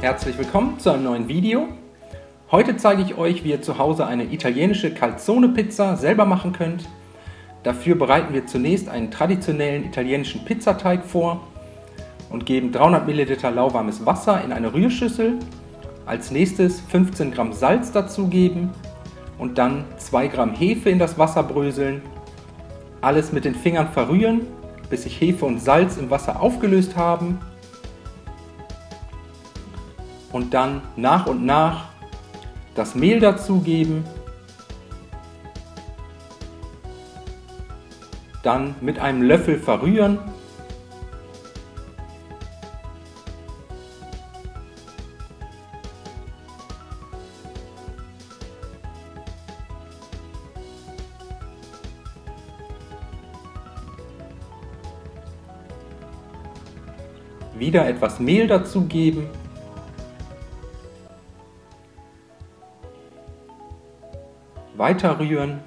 Herzlich willkommen zu einem neuen Video. Heute zeige ich euch, wie ihr zu Hause eine italienische Calzone-Pizza selber machen könnt. Dafür bereiten wir zunächst einen traditionellen italienischen Pizzateig vor und geben 300 ml lauwarmes Wasser in eine Rührschüssel. Als nächstes 15 Gramm Salz dazugeben und dann 2 Gramm Hefe in das Wasser bröseln. Alles mit den Fingern verrühren, bis sich Hefe und Salz im Wasser aufgelöst haben. Und dann nach und nach das Mehl dazugeben. Dann mit einem Löffel verrühren. Wieder etwas Mehl dazugeben. Weiter rühren.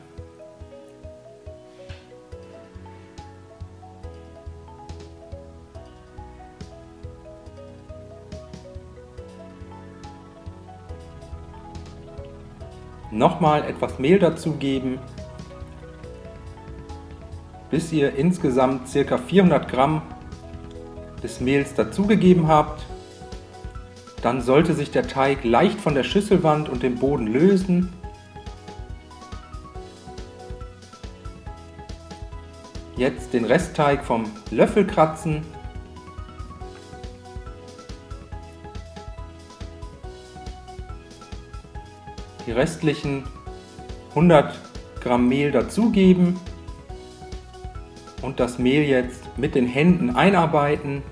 Nochmal etwas Mehl dazugeben, bis ihr insgesamt ca. 400 Gramm des Mehls dazugegeben habt. Dann sollte sich der Teig leicht von der Schüsselwand und dem Boden lösen. Jetzt den Restteig vom Löffel kratzen. Die restlichen 100 Gramm Mehl dazugeben und das Mehl jetzt mit den Händen einarbeiten.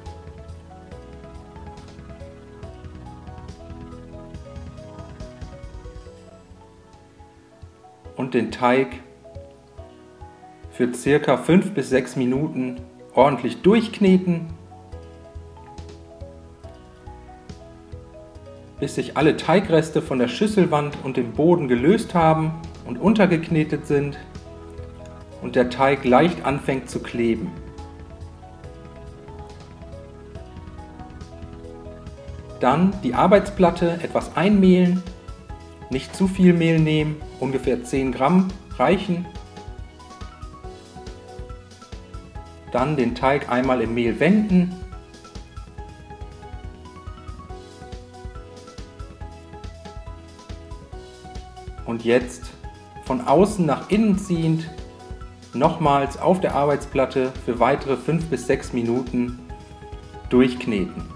Und den Teig für ca. 5 bis 6 Minuten ordentlich durchkneten, bis sich alle Teigreste von der Schüsselwand und dem Boden gelöst haben und untergeknetet sind und der Teig leicht anfängt zu kleben. Dann die Arbeitsplatte etwas einmehlen, nicht zu viel Mehl nehmen, ungefähr 10 Gramm reichen. Dann den Teig einmal im Mehl wenden. Und jetzt von außen nach innen ziehend nochmals auf der Arbeitsplatte für weitere 5 bis 6 Minuten durchkneten.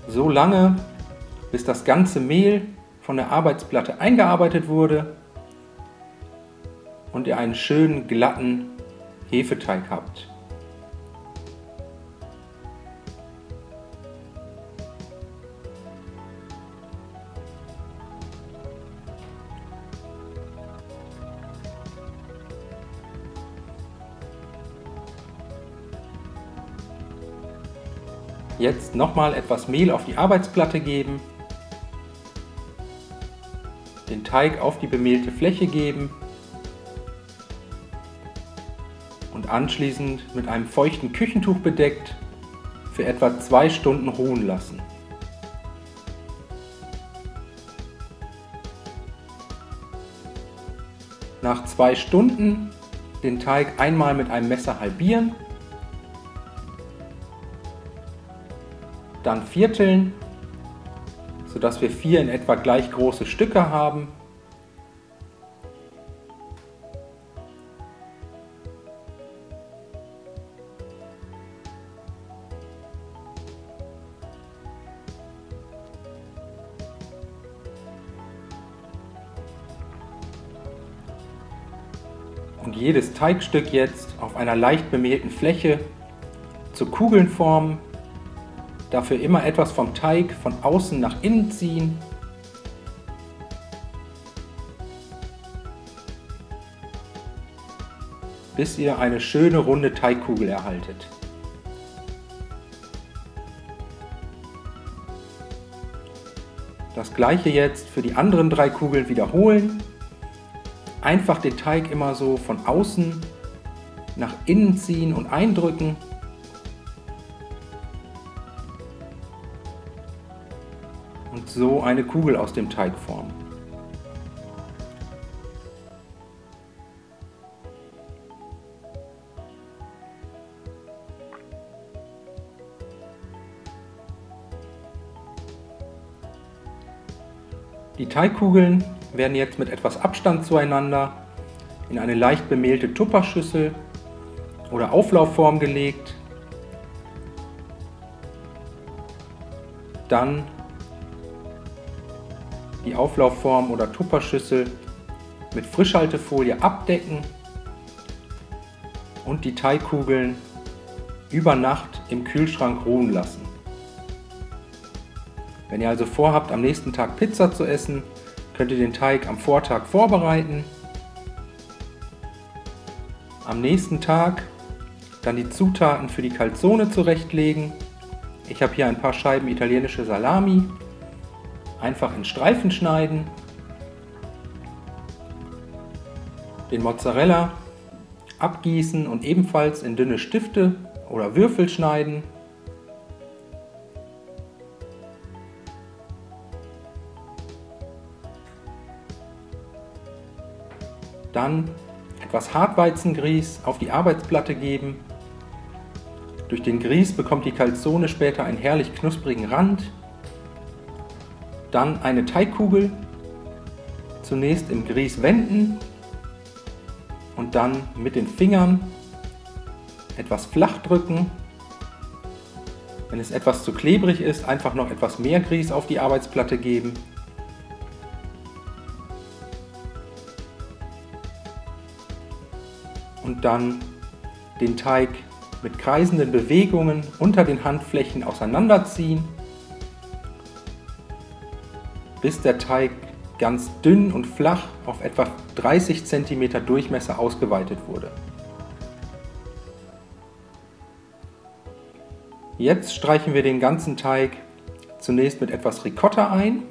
So lange, bis das ganze Mehl von der Arbeitsplatte eingearbeitet wurde und ihr einen schönen glatten Hefeteig habt. Jetzt nochmal etwas Mehl auf die Arbeitsplatte geben, den Teig auf die bemehlte Fläche geben und anschließend mit einem feuchten Küchentuch bedeckt für etwa 2 Stunden ruhen lassen. Nach 2 Stunden den Teig einmal mit einem Messer halbieren, dann vierteln, sodass wir 4 in etwa gleich große Stücke haben. Und jedes Teigstück jetzt auf einer leicht bemehlten Fläche zu Kugeln formen. Dafür immer etwas vom Teig von außen nach innen ziehen. Bis ihr eine schöne runde Teigkugel erhaltet. Das gleiche jetzt für die anderen 3 Kugeln wiederholen. Einfach den Teig immer so von außen nach innen ziehen und eindrücken, und so eine Kugel aus dem Teig formen. Die Teigkugeln werden jetzt mit etwas Abstand zueinander in eine leicht bemehlte Tupperschüssel oder Auflaufform gelegt. Dann die Auflaufform oder Tupperschüssel mit Frischhaltefolie abdecken und die Teigkugeln über Nacht im Kühlschrank ruhen lassen. Wenn ihr also vorhabt, am nächsten Tag Pizza zu essen, könnt ihr den Teig am Vortag vorbereiten. Am nächsten Tag dann die Zutaten für die Calzone zurechtlegen. Ich habe hier ein paar Scheiben italienische Salami. Einfach in Streifen schneiden. Den Mozzarella abgießen und ebenfalls in dünne Stifte oder Würfel schneiden. Dann etwas Hartweizengrieß auf die Arbeitsplatte geben. Durch den Grieß bekommt die Calzone später einen herrlich knusprigen Rand. Dann eine Teigkugel, zunächst im Grieß wenden und dann mit den Fingern etwas flach drücken. Wenn es etwas zu klebrig ist, einfach noch etwas mehr Grieß auf die Arbeitsplatte geben. Und dann den Teig mit kreisenden Bewegungen unter den Handflächen auseinanderziehen, bis der Teig ganz dünn und flach auf etwa 30 cm Durchmesser ausgeweitet wurde. Jetzt streichen wir den ganzen Teig zunächst mit etwas Ricotta ein.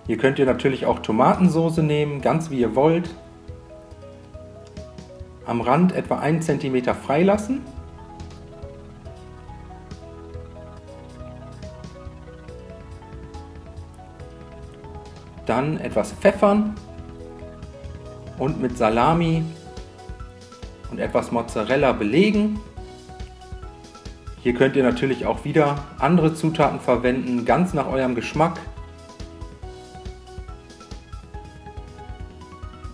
Hier könnt ihr natürlich auch Tomatensauce nehmen, ganz wie ihr wollt. Am Rand etwa 1 cm freilassen. Dann etwas pfeffern und mit Salami und etwas Mozzarella belegen. Hier könnt ihr natürlich auch wieder andere Zutaten verwenden, ganz nach eurem Geschmack.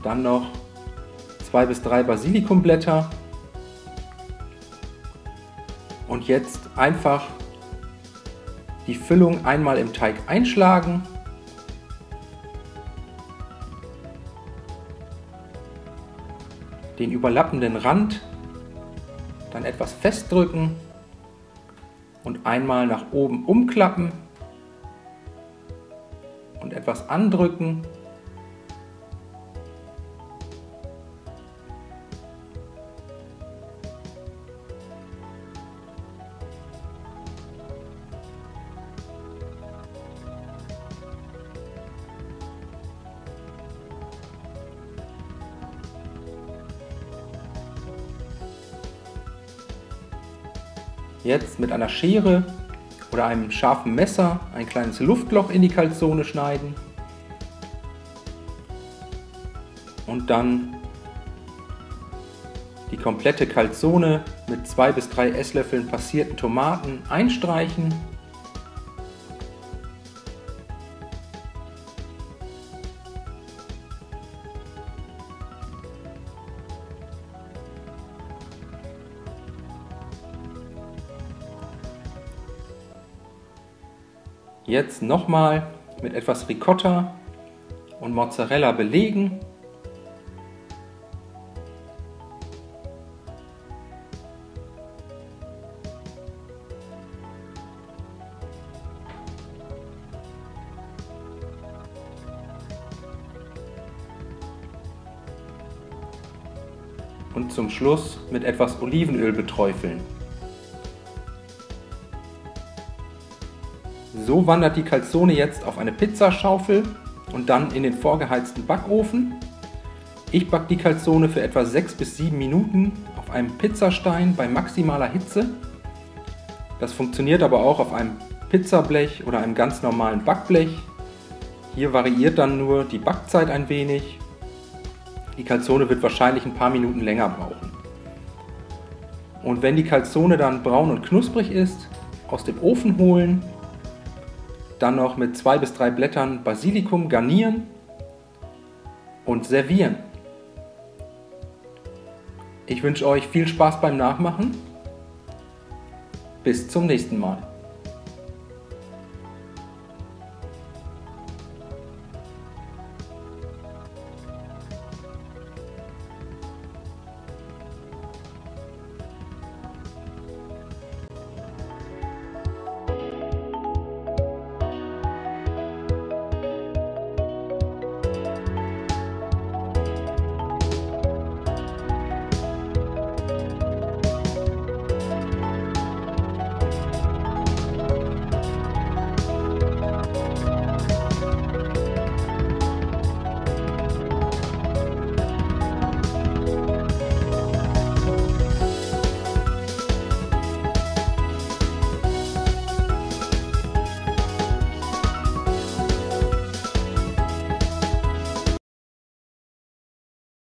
Dann noch 2 bis 3 Basilikumblätter und jetzt einfach die Füllung einmal im Teig einschlagen. Den überlappenden Rand dann etwas festdrücken und einmal nach oben umklappen und etwas andrücken. Jetzt mit einer Schere oder einem scharfen Messer ein kleines Luftloch in die Calzone schneiden und dann die komplette Calzone mit 2 bis 3 Esslöffeln passierten Tomaten einstreichen. Jetzt nochmal mit etwas Ricotta und Mozzarella belegen. Und zum Schluss mit etwas Olivenöl beträufeln. So wandert die Calzone jetzt auf eine Pizzaschaufel und dann in den vorgeheizten Backofen. Ich backe die Calzone für etwa 6 bis 7 Minuten auf einem Pizzastein bei maximaler Hitze. Das funktioniert aber auch auf einem Pizzablech oder einem ganz normalen Backblech. Hier variiert dann nur die Backzeit ein wenig. Die Calzone wird wahrscheinlich ein paar Minuten länger brauchen. Und wenn die Calzone dann braun und knusprig ist, aus dem Ofen holen, dann noch mit 2 bis 3 Blättern Basilikum garnieren und servieren. Ich wünsche euch viel Spaß beim Nachmachen. Bis zum nächsten Mal.